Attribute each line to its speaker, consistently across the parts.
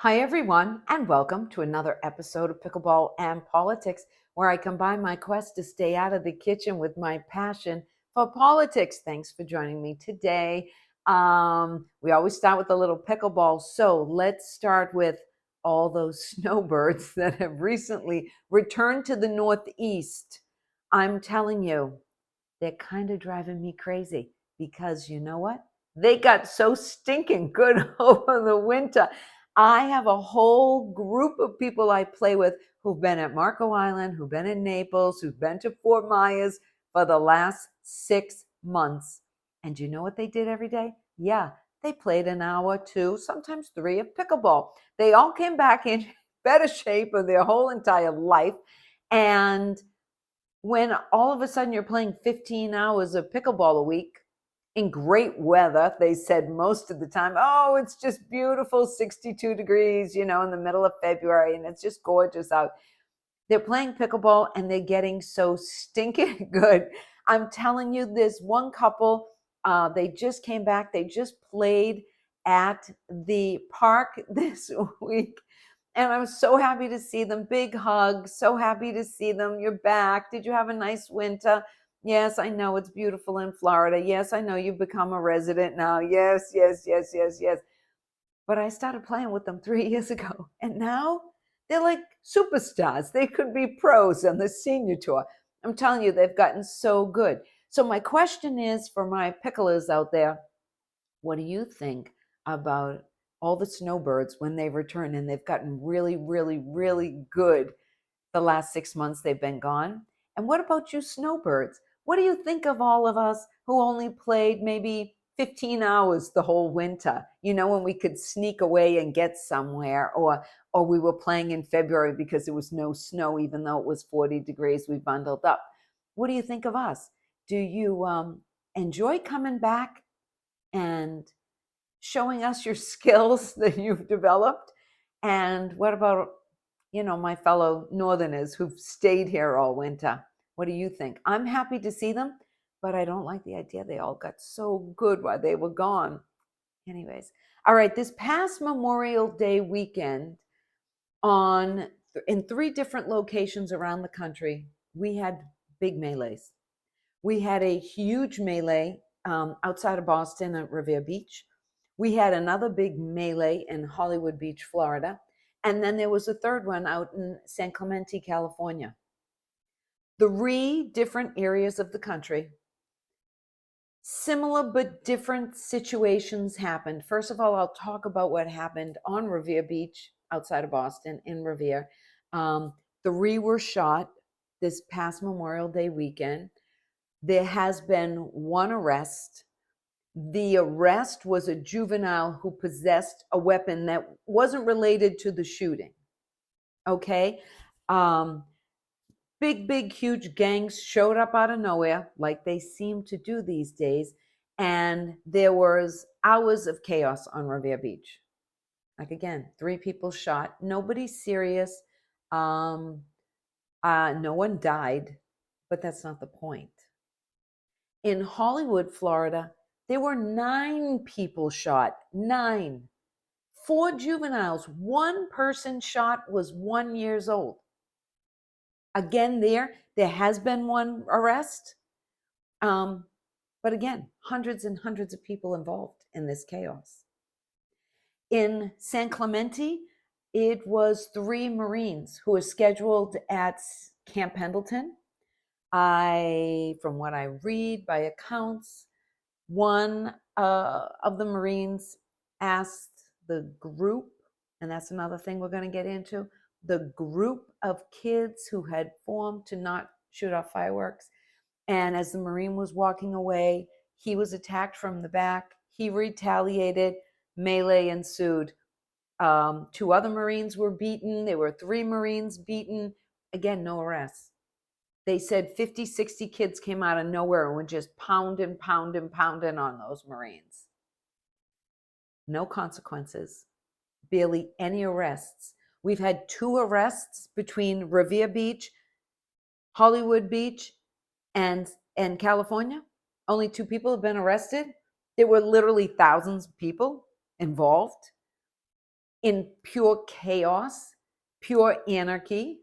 Speaker 1: Hi, everyone, and welcome to another episode of Pickleball and Politics, where I combine my quest to stay out of the kitchen with my passion for politics. Thanks for joining me today. We always start with a little pickleball, so let's start with all those snowbirds that have recently returned to the Northeast. I'm telling you, they're kind of driving me crazy because you know what? They got so stinking good over the winter. I have a whole group of people I play with who've been at Marco Island, who've been in Naples, who've been to Fort Myers for the last 6 months. And you know what they did every day? Yeah, they played an hour, two, sometimes three of pickleball. They all came back in better shape of their whole entire life. And when all of a sudden you're playing 15 hours of pickleball a week in great weather, they said most of the time, oh, it's just beautiful, 62 degrees, in the middle of February, and it's just gorgeous out. They're playing pickleball and they're getting so stinking good. I'm telling you, there's one couple, they just came back, they just played at the park this week. And I'm so happy to see them. Big hug. So happy to see them. You're back. Did you have a nice winter? Yes, I know it's beautiful in Florida. Yes, I know you've become a resident now. Yes, yes, yes, yes, yes. But I started playing with them 3 years ago. And now they're like superstars. They could be pros on the senior tour. I'm telling you, they've gotten so good. So my question is for my picklers out there, what do you think about all the snowbirds when they return and they've gotten really, really, really good the last 6 months they've been gone? And what about you snowbirds? What do you think of all of us who only played maybe 15 hours the whole winter, when we could sneak away and get somewhere, or we were playing in February because there was no snow, even though it was 40 degrees, we bundled up. What do you think of us? Do you enjoy coming back and showing us your skills that you've developed? And what about, my fellow Northerners who've stayed here all winter? What do you think? I'm happy to see them, but I don't like the idea they all got so good while they were gone. Anyways, all right, this past Memorial Day weekend in 3 different locations around the country, we had big melees. We had a huge melee outside of Boston at Revere Beach. We had another big melee in Hollywood Beach, Florida. And then there was a third one out in San Clemente, California. 3 different areas of the country. Similar but different situations happened. First of all, I'll talk about what happened on Revere Beach outside of Boston in Revere. 3 were shot this past Memorial Day weekend. There has been 1 arrest. The arrest was a juvenile who possessed a weapon that wasn't related to the shooting. Okay? Big, huge gangs showed up out of nowhere, like they seem to do these days, and there was hours of chaos on Revere Beach. Like, again, 3 people shot. Nobody serious. No one died, but that's not the point. In Hollywood, Florida, there were 9 people shot. 9. 4 juveniles. 1 person shot was 1 year old. Again, there has been 1 arrest. But again, hundreds and hundreds of people involved in this chaos. In San Clemente, it was 3 Marines who were scheduled at Camp Pendleton. From what I read by accounts, one of the Marines asked the group, and that's another thing we're going to get into, the group of kids who had formed to not shoot off fireworks. And as the Marine was walking away, he was attacked from the back. He retaliated. Melee ensued. 2 other Marines were beaten. There were 3 Marines beaten. Again, no arrests. They said 50, 60 kids came out of nowhere and were just pounding on those Marines. No consequences. Barely any arrests. We've had 2 arrests between Revere Beach, Hollywood Beach, and California. Only 2 people have been arrested. There were literally thousands of people involved. in pure chaos, pure anarchy.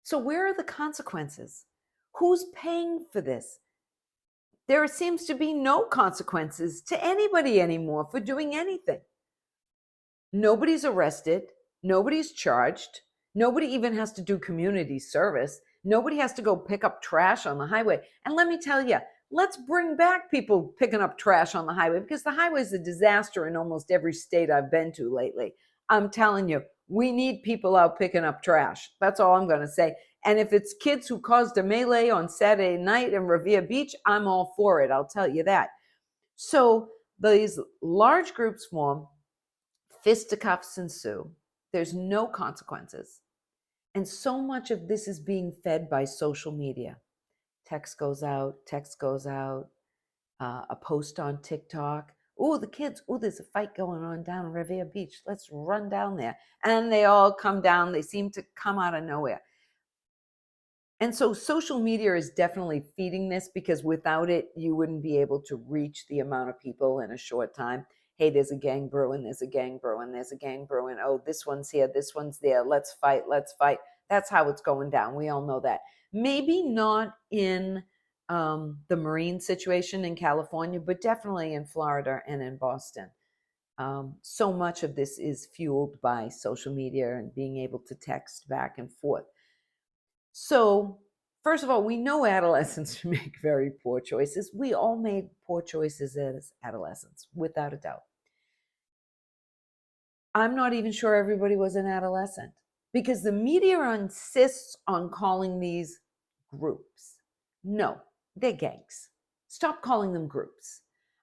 Speaker 1: So, where are the consequences? Who's paying for this? There seems to be no consequences to anybody anymore for doing anything. Nobody's arrested. Nobody's charged. Nobody even has to do community service. Nobody has to go pick up trash on the highway. And let me tell you, let's bring back people picking up trash on the highway, because the highway is a disaster in almost every state I've been to lately. I'm telling you, we need people out picking up trash. That's all I'm going to say. And if it's kids who caused a melee on Saturday night in Revere Beach, I'm all for it. I'll tell you that. So these large groups form, fisticuffs ensue. There's no consequences. And so much of this is being fed by social media. Text goes out, a post on TikTok. Oh, the kids, oh, there's a fight going on down in Revere Beach. Let's run down there. And they all come down. They seem to come out of nowhere. And so social media is definitely feeding this, because without it, you wouldn't be able to reach the amount of people in a short time. Hey, there's a gang brewing, there's a gang brewing, there's a gang brewing. Oh, this one's here, this one's there. Let's fight, let's fight. That's how it's going down. We all know that. Maybe not in the Marine situation in California, but definitely in Florida and in Boston. So much of this is fueled by social media and being able to text back and forth. So, first of all, we know adolescents make very poor choices. We all made poor choices as adolescents, without a doubt. I'm not even sure everybody was an adolescent, because the media insists on calling these groups. No, they're gangs. Stop calling them groups.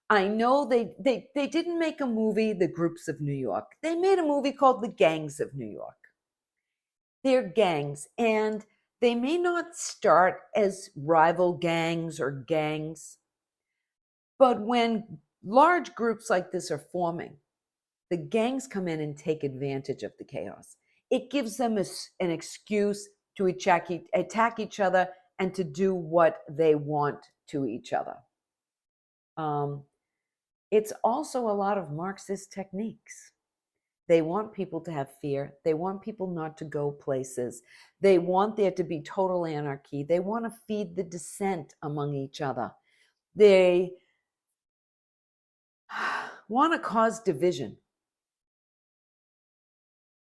Speaker 1: I know they didn't make a movie, The Groups of New York. They made a movie called The Gangs of New York. They're gangs, and they may not start as rival gangs or gangs, but when large groups like this are forming, the gangs come in and take advantage of the chaos. It gives them an excuse to attack each other and to do what they want to each other. It's also a lot of Marxist techniques. They want people to have fear. They want people not to go places. They want there to be total anarchy. They want to feed the dissent among each other. They want to cause division.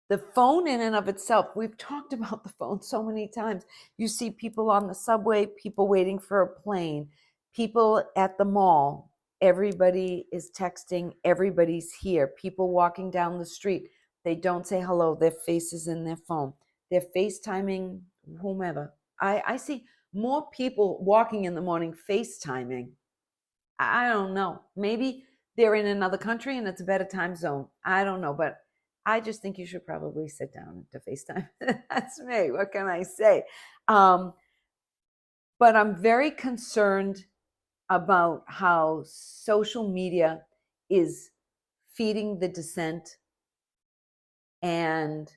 Speaker 1: The phone in and of itself, we've talked about the phone so many times. You see people on the subway, people waiting for a plane, people at the mall. Everybody is texting, everybody's here. People walking down the street, they don't say hello, their face is in their phone. They're FaceTiming whomever. I see more people walking in the morning FaceTiming. I don't know. Maybe they're in another country and it's a better time zone. I don't know, but I just think you should probably sit down to FaceTime. That's me. What can I say? But I'm very concerned about how social media is feeding the dissent, and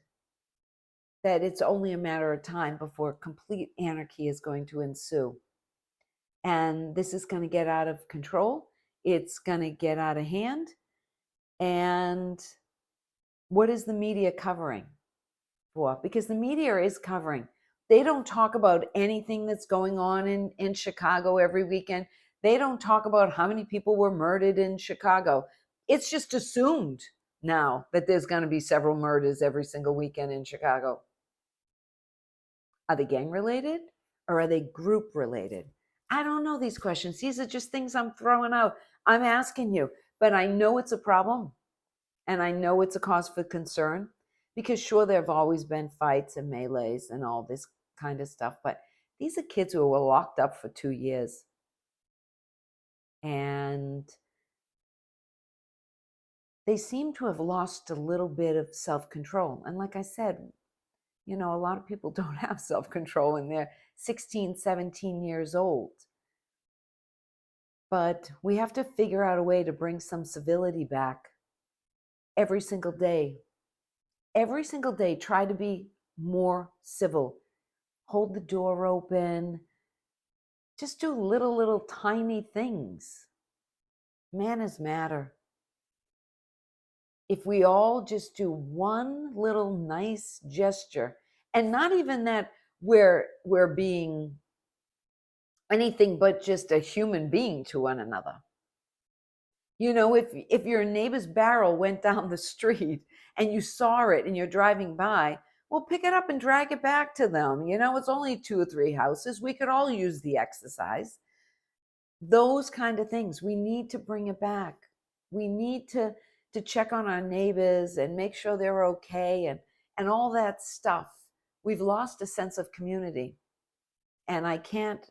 Speaker 1: that it's only a matter of time before complete anarchy is going to ensue. And this is going to get out of control. It's going to get out of hand. And what is the media covering for? Because the media is covering. They don't talk about anything that's going on in Chicago every weekend. They don't talk about how many people were murdered in Chicago. It's just assumed now that there's going to be several murders every single weekend in Chicago. Are they gang related or are they group related? I don't know these questions. These are just things I'm throwing out. I'm asking you, but I know it's a problem. And I know it's a cause for concern, because sure, there have always been fights and melees and all this kind of stuff, but these are kids who were locked up for 2 years. And they seem to have lost a little bit of self-control. And like I said, a lot of people don't have self-control when they're 16, 17 years old. But we have to figure out a way to bring some civility back every single day. Every single day, try to be more civil. Hold the door open. Just do little tiny things. Manners matter. if we all just do one little nice gesture, and not even that we're being anything but just a human being to one another. You know, if your neighbor's barrel went down the street and you saw it and you're driving by, well, pick it up and drag it back to them. You know, it's only 2 or 3 houses. We could all use the exercise. Those kind of things, we need to bring it back. We need to check on our neighbors and make sure they're okay, and all that stuff. We've lost a sense of community, and I can't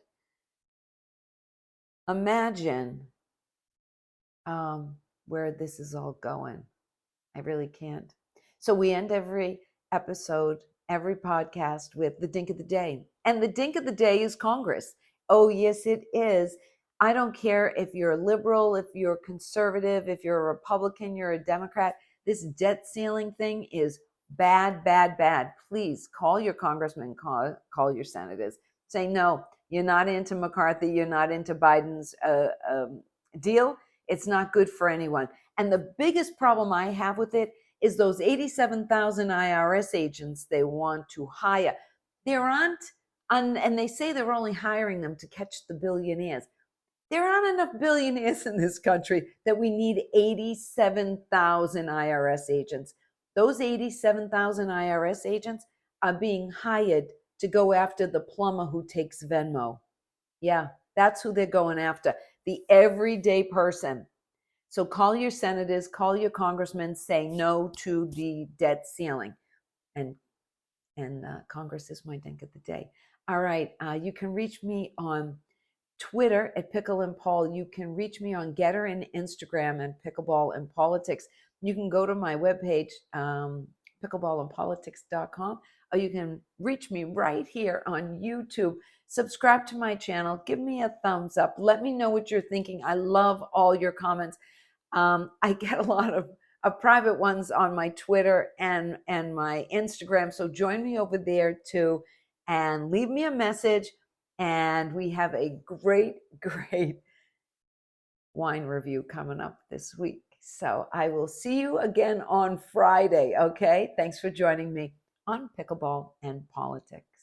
Speaker 1: imagine where this is all going. I really can't. So we end every episode, every podcast with the dink of the day. And the dink of the day is Congress. Oh, yes, it is. I don't care if you're a liberal, if you're conservative, if you're a Republican, you're a Democrat. This debt ceiling thing is bad, bad, bad. Please call your congressman, call your senators. Say, no, you're not into McCarthy. You're not into Biden's deal. It's not good for anyone. And the biggest problem I have with it is those 87,000 IRS agents they want to hire. There aren't, and they say they're only hiring them to catch the billionaires. There aren't enough billionaires in this country that we need 87,000 IRS agents. Those 87,000 IRS agents are being hired to go after the plumber who takes Venmo. Yeah, that's who they're going after, the everyday person. So call your senators, call your congressmen, say no to the debt ceiling. And Congress is my dink of the day. All right, you can reach me on Twitter at Pickle and Paul. You can reach me on Getter and Instagram and Pickleball and Politics. You can go to my webpage, pickleballandpolitics.com, or you can reach me right here on YouTube. Subscribe to my channel. Give me a thumbs up. Let me know what you're thinking. I love all your comments. I get a lot of private ones on my Twitter and my Instagram. So join me over there too and leave me a message. And we have a great, great wine review coming up this week. So I will see you again on Friday. Okay. Thanks for joining me on Pickleball and Politics.